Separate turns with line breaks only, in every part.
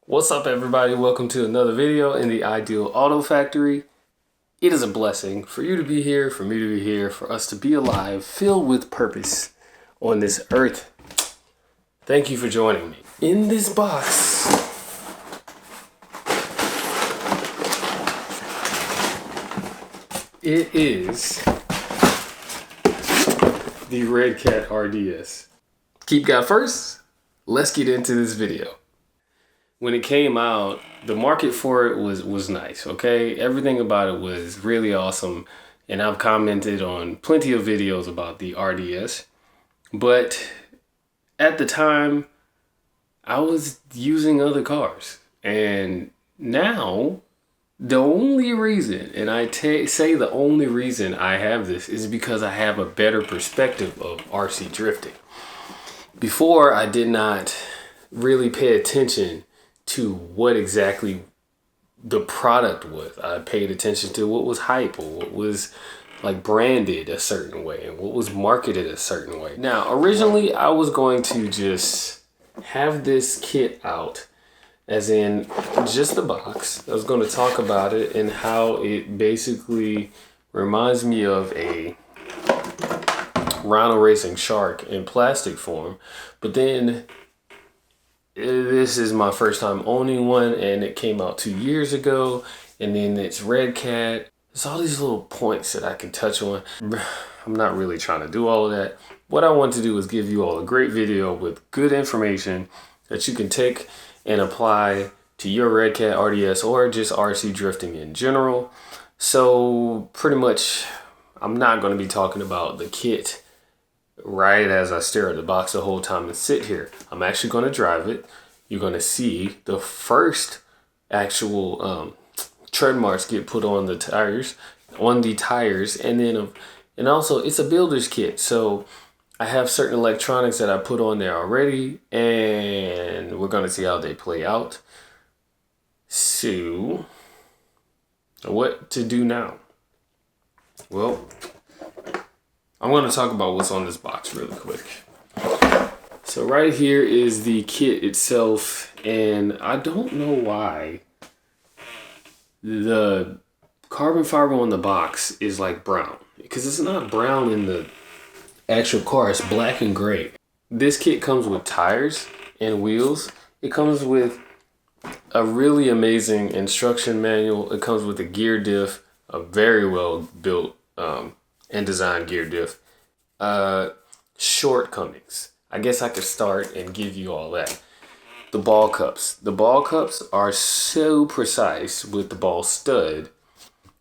What's up, everybody? Welcome to another video in the Ideal Auto Factory. It is a blessing for you to be here, for me to be here, for us to be alive, filled with purpose on this earth. Thank you for joining me. In this box, it is the REDCAT RDS. Keep God first. Let's get into this video. When it came out, the market for it was nice, okay? Everything about it was really awesome, and I've commented on plenty of videos about the RDS. But at the time, I was using other cars, and now the only reason, and I say the only reason I have this is because I have a better perspective of RC drifting. Before, I did not really pay attention to what exactly the product was. I paid attention to what was hype or what was like branded a certain way and what was marketed a certain way. Now, originally I was going to just have this kit out, as in just the box. I was going to talk about it and how it basically reminds me of a Rhino Racing Shark in plastic form, but then this is my first time owning one, and it came out 2 years ago, and then it's REDCAT. There's all these little points that I can touch on. I'm not really trying to do all of that. What I want to do is give you all a great video with good information that you can take and apply to your REDCAT RDS or just RC drifting in general. So pretty much, I'm not going to be talking about the kit right as I stare at the box the whole time and sit here. I'm actually going to drive it. You're going to see the first actual tread marks get put on the tires, and then and also it's a builder's kit, so I have certain electronics that I put on there already, and we're going to see how they play out. So what to do now? Well, I'm going to talk about what's on this box really quick. So right here is the kit itself, and I don't know why the carbon fiber on the box is like brown, because it's not brown in the actual car. It's black and gray. This kit comes with tires and wheels. It comes with a really amazing instruction manual. It comes with a gear diff, a very well built and designed gear diff. Shortcomings. I guess I could start and give you all that. The ball cups. The ball cups are so precise with the ball stud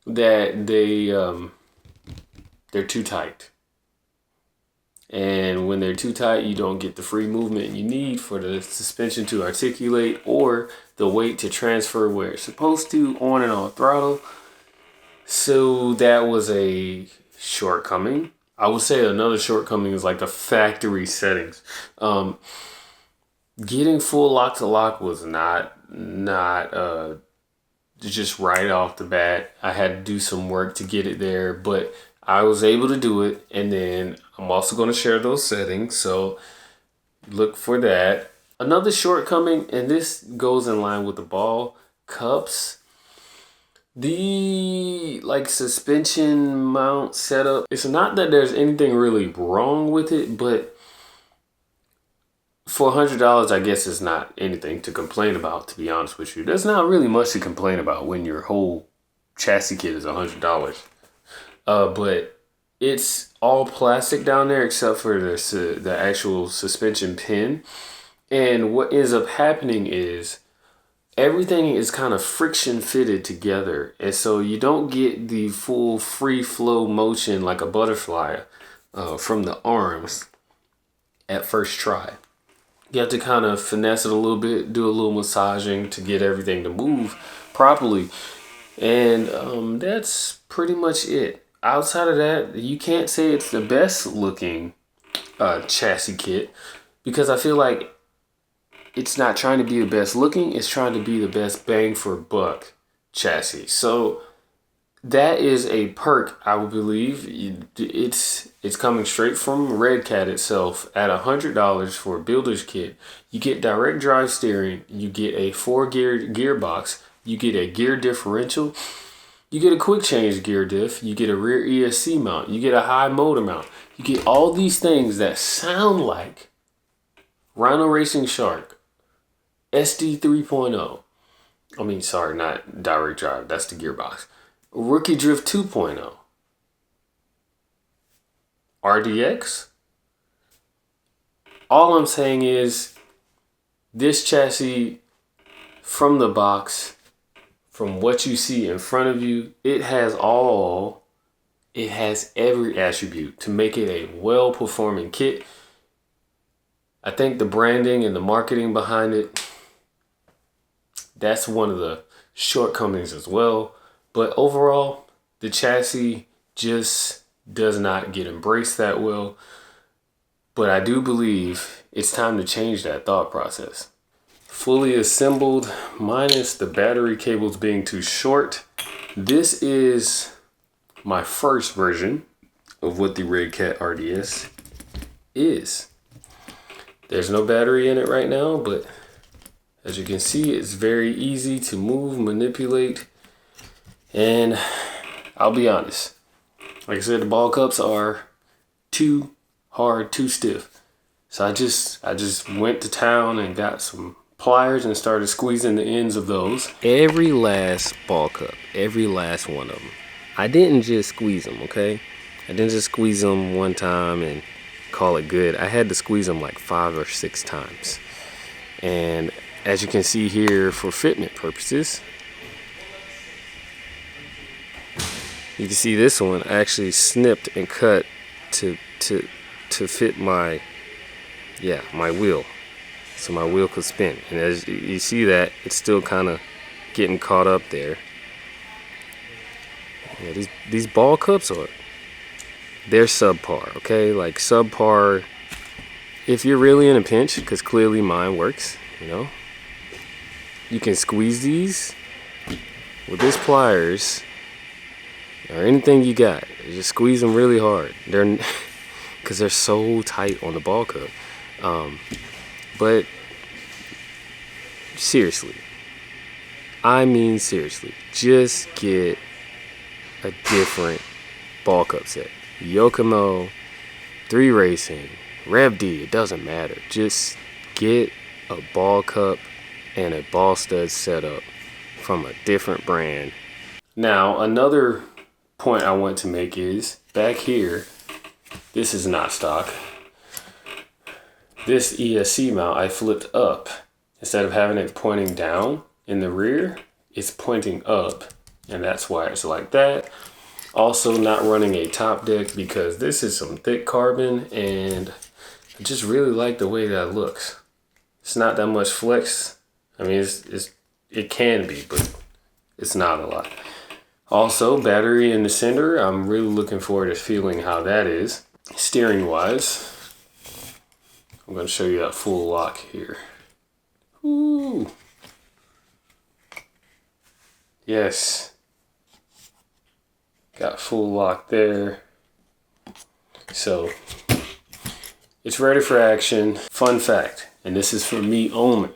that they're too tight. And when they're too tight, you don't get the free movement you need for the suspension to articulate or the weight to transfer where it's supposed to on and off throttle. So that was a shortcoming. I would say another shortcoming is like the factory settings. Getting full lock to lock was not just right off the bat. I had to do some work to get it there, but I was able to do it. And then I'm also going to share those settings, so look for that. Another shortcoming, and this goes in line with the ball cups, the like suspension mount setup. It's not that there's anything really wrong with it, but for $100, I guess it's not anything to complain about, to be honest with you. There's not really much to complain about when your whole chassis kit is $100. But it's all plastic down there except for the actual suspension pin. And what ends up happening is everything is kind of friction fitted together, and so you don't get the full free flow motion like a butterfly from the arms at first try. You have to kind of finesse it a little bit, do a little massaging to get everything to move properly, and that's pretty much it. Outside of that, you can't say it's the best looking chassis kit, because I feel like it's not trying to be the best looking, it's trying to be the best bang for buck chassis. So that is a perk, I would believe. It's coming straight from REDCAT itself. At $100 for a builder's kit, you get direct drive steering, you get a 4-gear gearbox, you get a gear differential, you get a quick change gear diff, you get a rear ESC mount, you get a high motor mount. You get all these things that sound like Rhino Racing Shark SD 3.0. I mean, sorry, not direct drive, that's the gearbox. Rookie Drift 2.0. RDX. All I'm saying is this chassis from the box, from what you see in front of you, it has every attribute to make it a well-performing kit. I think the branding and the marketing behind it, that's one of the shortcomings as well. But overall, the chassis just does not get embraced that well. But I do believe it's time to change that thought process. Fully assembled, minus the battery cables being too short. This is my first version of what the REDCAT RDS is. There's no battery in it right now, but as you can see, it's very easy to move, manipulate, and I'll be honest. Like I said, the ball cups are too hard, too stiff. So I just went to town and got some pliers and started squeezing the ends of those. Every last ball cup, every last one of them. I didn't just squeeze them, okay? I didn't just squeeze them one time and call it good. I had to squeeze them like 5 or 6 times. And as you can see here, for fitment purposes, you can see this one I actually snipped and cut to fit my wheel, so my wheel could spin. And as you see that, it's still kind of getting caught up there. Yeah, these ball cups they're subpar, okay? Like subpar if you're really in a pinch, because clearly mine works, you know. You can squeeze these with this pliers or anything you got. You just squeeze them really hard. They're because they're so tight on the ball cup. But seriously, I mean seriously, just get a different ball cup set. Yokomo, 3 Racing, Rev D, it doesn't matter. Just get a ball cup and a ball stud setup from a different brand. Now, another point I want to make is back here, this is not stock. This ESC mount I flipped up. Instead of having it pointing down in the rear, it's pointing up, and that's why it's like that. Also not running a top deck because this is some thick carbon and I just really like the way that looks. It's not that much flex. I mean, it can be, but it's not a lot. Also, battery in the center, I'm really looking forward to feeling how that is. Steering wise, I'm going to show you that full lock here. Ooh. Yes. Got full lock there. So, it's ready for action. Fun fact, and this is for me only.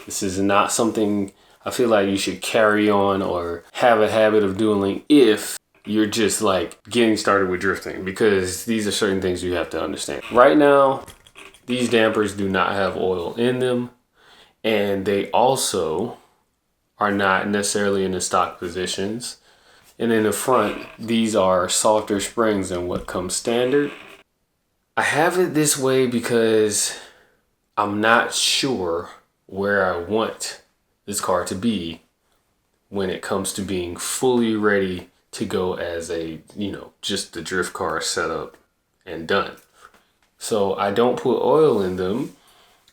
This is not something I feel like you should carry on or have a habit of doing if you're just like getting started with drifting, because these are certain things you have to understand. Right now, these dampers do not have oil in them, and they also are not necessarily in the stock positions. And in the front, these are softer springs than what comes standard. I have it this way because I'm not sure where I want this car to be when it comes to being fully ready to go as a, just the drift car setup and done. So I don't put oil in them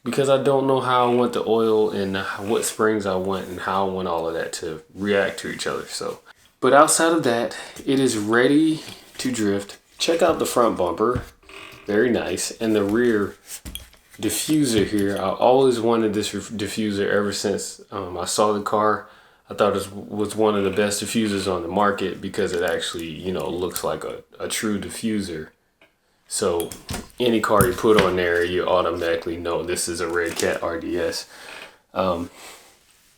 because I don't know how I want the oil and what springs I want and how I want all of that to react to each other. So, but outside of that, it is ready to drift. Check out the front bumper, very nice, and the rear diffuser here. I always wanted this diffuser ever since I saw the car. I thought it was one of the best diffusers on the market because it actually, you know, looks like a true diffuser. So any car you put on there, you automatically know this is a REDCAT RDS. I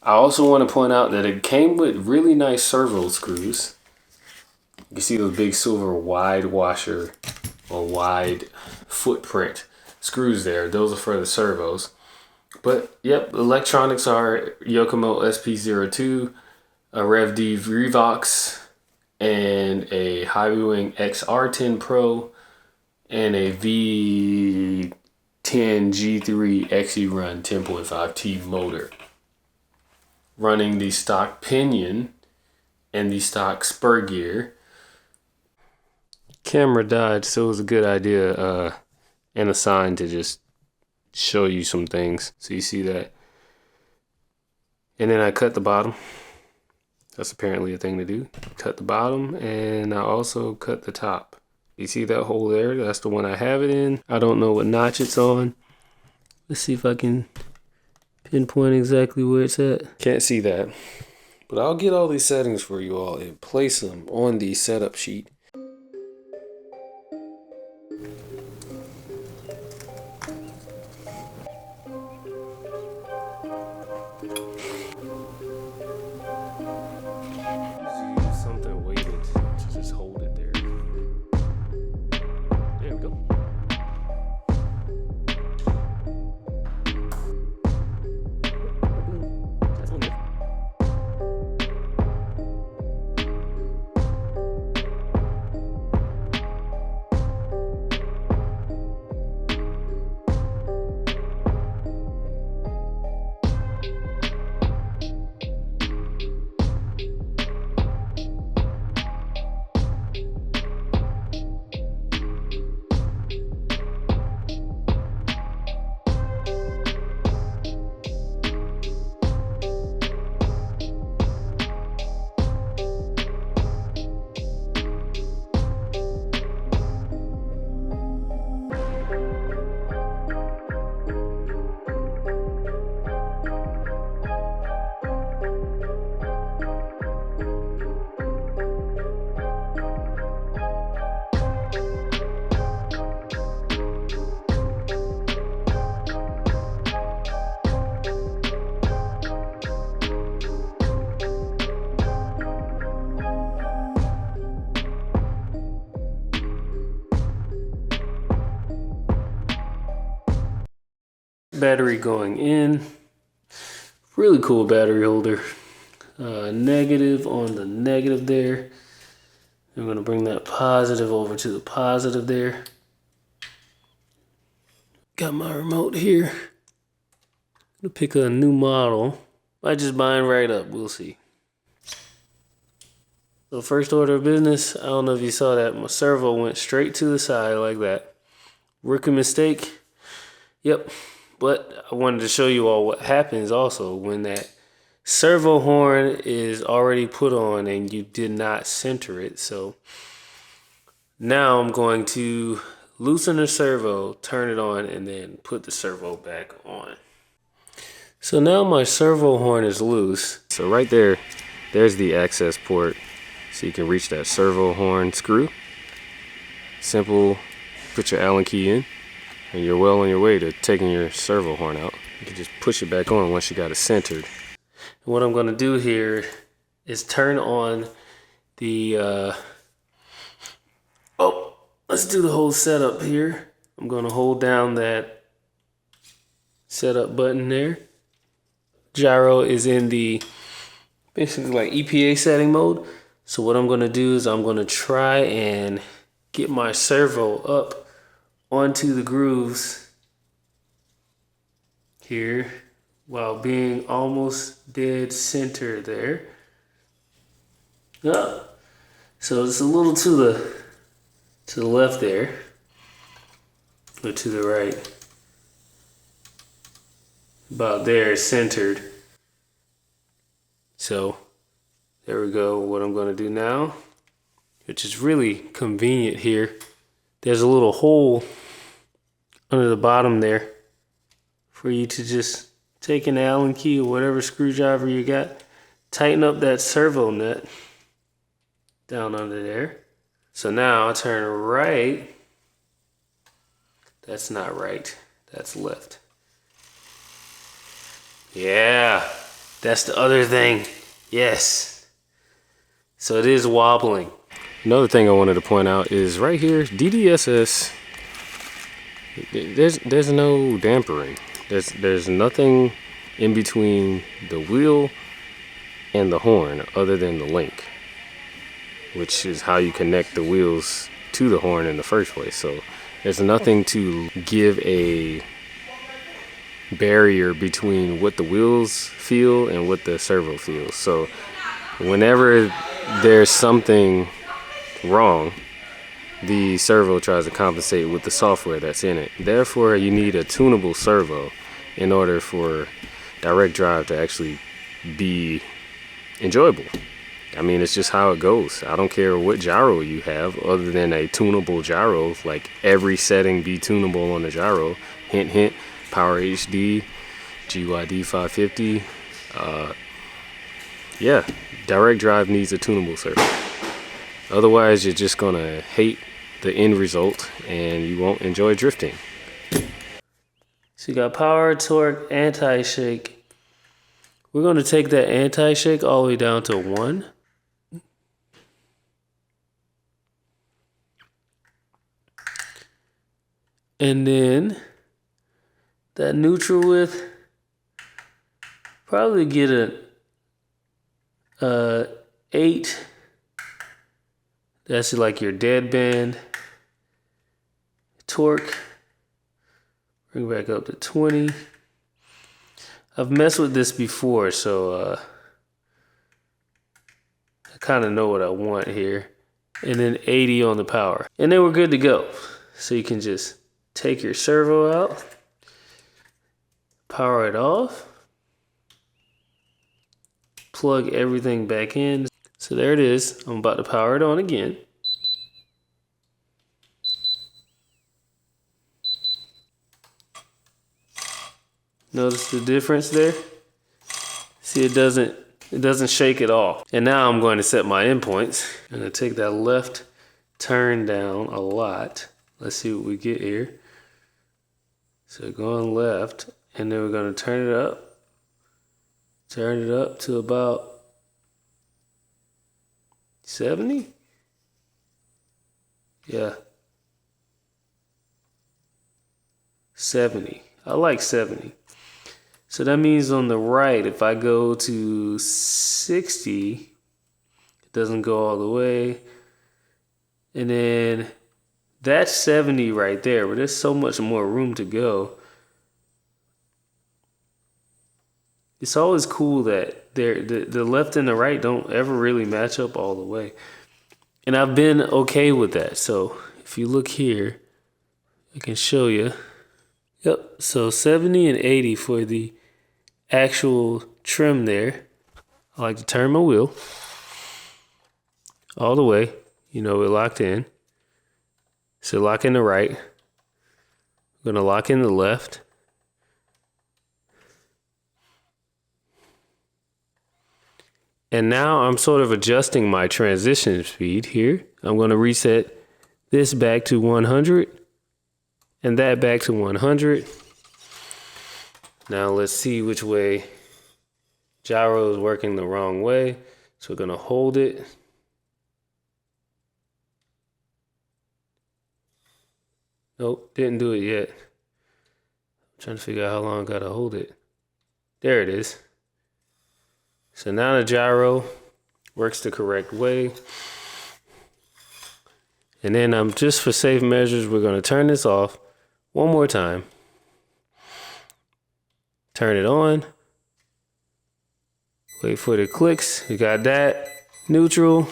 also want to point out that it came with really nice servo screws. You can see those big silver wide washer or wide footprint screws there. Those are for the servos. But yep, electronics are Yokomo SP02, a Revox, and a Hobbywing XR10 Pro, and a V10 G3 XeRun 10.5T motor. Running the stock pinion and the stock spur gear. Camera died, so it was a good idea and a sign to just show you some things so you see that. And then I cut the bottom. That's apparently a thing to do. Cut the bottom, and I also cut the top. You see that hole there? That's the one I have it in. I don't know what notch it's on. Let's see if I can pinpoint exactly where it's at. Can't see that, but I'll get all these settings for you all and place them on the setup sheet. Something weighted to just hold it there. There we go. That's one there. Battery going in. Really cool battery holder. Negative on the negative there. I'm going to bring that positive over to the positive there. Got my remote here. Gonna pick a new model. Might just buying right up. We'll see. So first order of business, I don't know if you saw that, my servo went straight to the side like that. Rookie mistake. Yep. But I wanted to show you all what happens also when that servo horn is already put on and you did not center it. So now I'm going to loosen the servo, turn it on, and then put the servo back on. So now my servo horn is loose. So right there, there's the access port. So you can reach that servo horn screw. Simple, put your Allen key in, and you're well on your way to taking your servo horn out. You can just push it back on once you got it centered. And what I'm gonna do here is turn on the, let's do the whole setup here. I'm gonna hold down that setup button there. Gyro is in the basically like EPA setting mode. So what I'm gonna do is I'm gonna try and get my servo up onto the grooves here while being almost dead center there. So it's a little to the left there, or to the right. About there, centered. So there we go. What I'm going to do now, which is really convenient here, there's a little hole under the bottom there for you to just take an Allen key or whatever screwdriver you got, tighten up that servo nut down under there. So now I turn right. That's not right, that's left. Yeah, that's the other thing. Yes. So it is wobbling. Another thing I wanted to point out is right here, DDSS, there's no dampering. There's nothing in between the wheel and the horn other than the link, which is how you connect the wheels to the horn in the first place. So there's nothing to give a barrier between what the wheels feel and what the servo feels. So whenever there's something wrong, the servo tries to compensate with the software that's in it. Therefore, you need a tunable servo in order for direct drive to actually be enjoyable. I mean, it's just how it goes. I don't care what gyro you have other than a tunable gyro, like every setting be tunable on the gyro. Hint, hint, Power HD, GYD 550. Yeah, direct drive needs a tunable servo. Otherwise, you're just gonna hate the end result and you won't enjoy drifting. So you got power, torque, anti-shake. We're gonna take that anti-shake all the way down to 1. And then that neutral width, probably get a 8. That's like your deadband. Torque, bring back up to 20. I've messed with this before, so I kind of know what I want here. And then 80 on the power. And then we're good to go. So you can just take your servo out, power it off, plug everything back in. So there it is. I'm about to power it on again. Notice the difference there? See, it doesn't shake at all. And now I'm going to set my endpoints. I'm gonna take that left turn down a lot. Let's see what we get here. So going left, and then we're gonna turn it up. Turn it up to about 70? Yeah. 70. I like 70. So that means on the right, if I go to 60, it doesn't go all the way. And then that's 70 right there, but there's so much more room to go. It's always cool that the left and the right don't ever really match up all the way. And I've been okay with that. So if you look here, I can show you. Yep, so 70 and 80 for the actual trim there. I like to turn my wheel all the way. You know, we're locked in. So lock in the right. I'm gonna lock in the left. And now I'm sort of adjusting my transition speed here. I'm gonna reset this back to 100 and that back to 100. Now let's see which way gyro is working the wrong way. So we're gonna hold it. Nope, didn't do it yet. I'm trying to figure out how long I gotta hold it. There it is. So now the gyro works the correct way. And then just for safe measures, we're gonna turn this off one more time. Turn it on. Wait for the clicks. We got that. Neutral.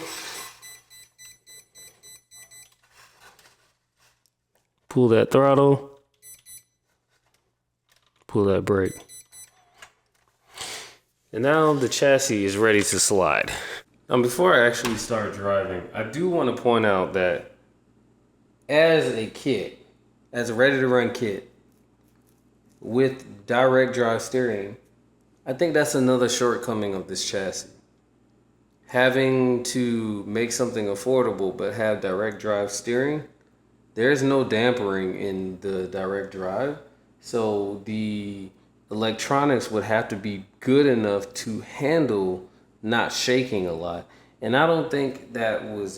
Pull that throttle. Pull that brake. And now the chassis is ready to slide. Now before I actually start driving, I do want to point out that as a kit, as a ready to run kit with direct drive steering, I think that's another shortcoming of this chassis. having to make something affordable but have direct drive steering, there's no dampering in the direct drive. So the electronics would have to be good enough to handle not shaking a lot. And I don't think that was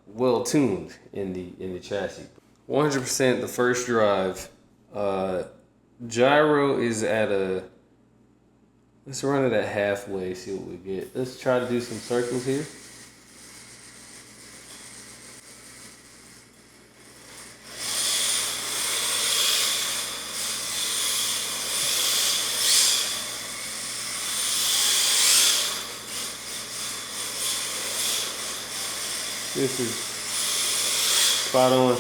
well tuned in the chassis. 100% the first drive. Gyro is at a, let's run it at halfway, see what we get. Let's try to do some circles here. This is spot on.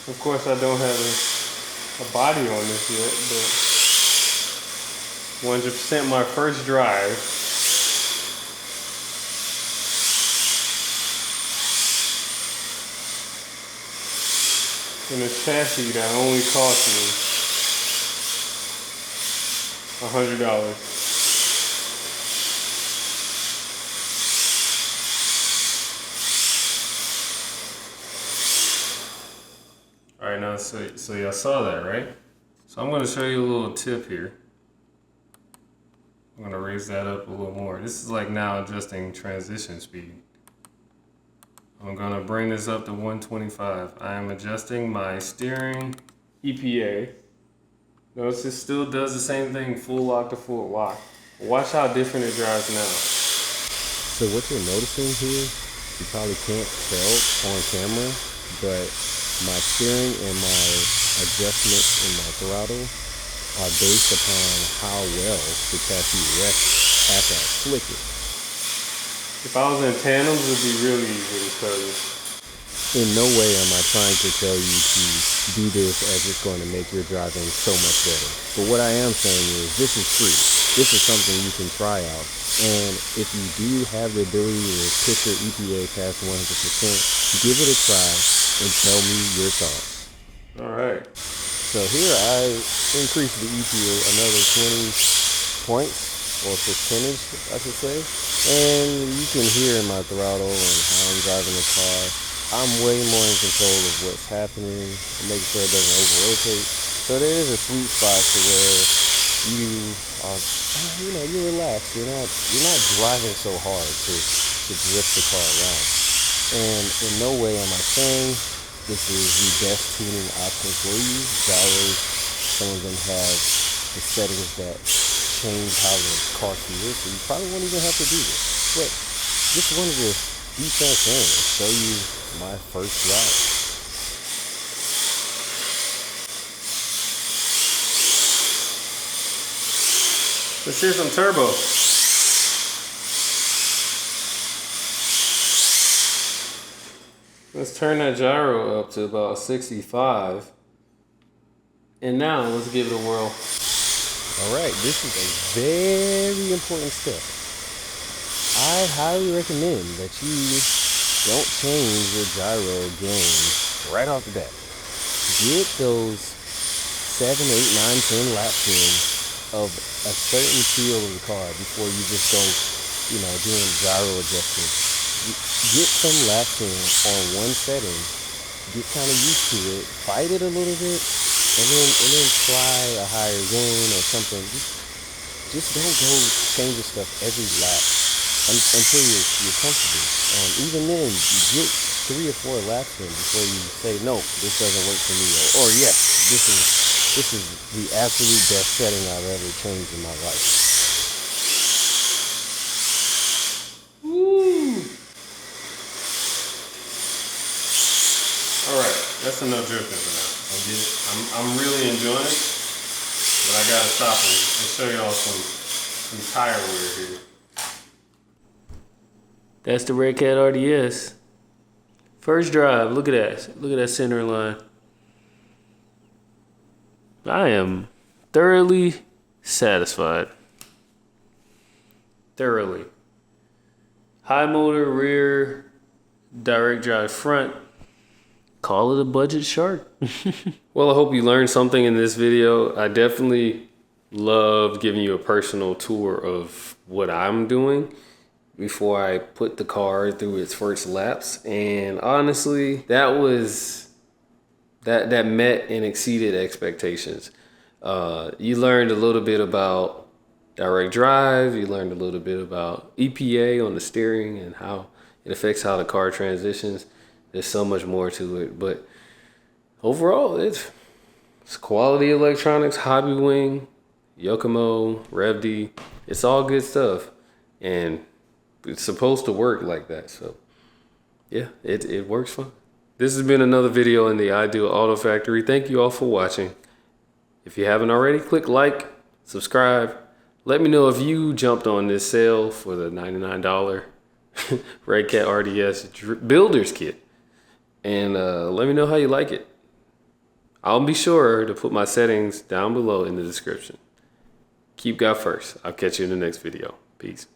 Of course, I don't have a body on this yet, but 100% my first drive. In a chassis that only cost me $100. All right, now so y'all saw that, right? So I'm going to show you a little tip here. I'm going to raise that up a little more. This is like now adjusting transition speed. I'm going to bring this up to 125. I am adjusting my steering EPA. Notice it still does the same thing, full lock to full lock. Watch how different it drives now.
So what you're noticing here, you probably can't tell on camera, but my steering and my adjustments in my throttle are based upon how well the chassis rests after I flick it.
If I was in tandems, it would be really easy to tell you.
In no way am I trying to tell you to do this as it's going to make your driving so much better. But what I am saying is this is free. This is something you can try out. And if you do have the ability to push your EPA past 100%, give it a try and tell me your thoughts.
All right.
So here I increased the EPA another 20 points, or percentage, I should say. And you can hear in my throttle and how I'm driving the car, I'm way more in control of what's happening, making sure it doesn't over-rotate. So there is a sweet spot to where you are, you relax. You're not driving so hard to drift the car around. And in no way am I saying this is the best tuning option for you. Gyros, some of them have the settings that change how the car feels, so you probably won't even have to do this. But just wanted to be transparent and show you my first drive.
Let's hear some turbo. Let's turn that gyro up to about 65. And now let's give it a whirl.
Alright, this is a very important step. I highly recommend that you don't change your gyro game right off the bat. Get those 7, 8, 9, 10 laps in of a certain feel of the car before you just go, doing gyro adjustments. Get some laps in on one setting, get kind of used to it, fight it a little bit, and then try a higher gain or something. Just don't go changing stuff every lap until you're comfortable. And even then, you get 3 or 4 laps in before you say, no, this doesn't work for me, or yes, this is the absolute best setting I've ever changed in my life.
Woo! All right, that's enough drifting for now. I'm really enjoying it, but I gotta stop and show y'all some tire wear here. That's the REDCAT RDS. First drive, look at that. Look at that center line. I am thoroughly satisfied. Thoroughly. High motor, rear, direct drive front. call it a budget shark. Well, I hope you learned something in this video. I definitely love giving you a personal tour of what I'm doing before I put the car through its first laps. And honestly, that met and exceeded expectations. You learned a little bit about direct drive. You learned a little bit about EPA on the steering and how it affects how the car transitions. There's so much more to it, but overall, it's quality electronics, Hobbywing, Yokomo, Reve. It's all good stuff, and it's supposed to work like that. So yeah, it works fine. This has been another video in the Ideal Auto Factory. Thank you all for watching. If you haven't already, click like, subscribe. Let me know if you jumped on this sale for the $99 REDCAT RDS Builders Kit. And let me know how you like it. I'll be sure to put my settings down below in the description. Keep God first. I'll catch you in the next video. Peace.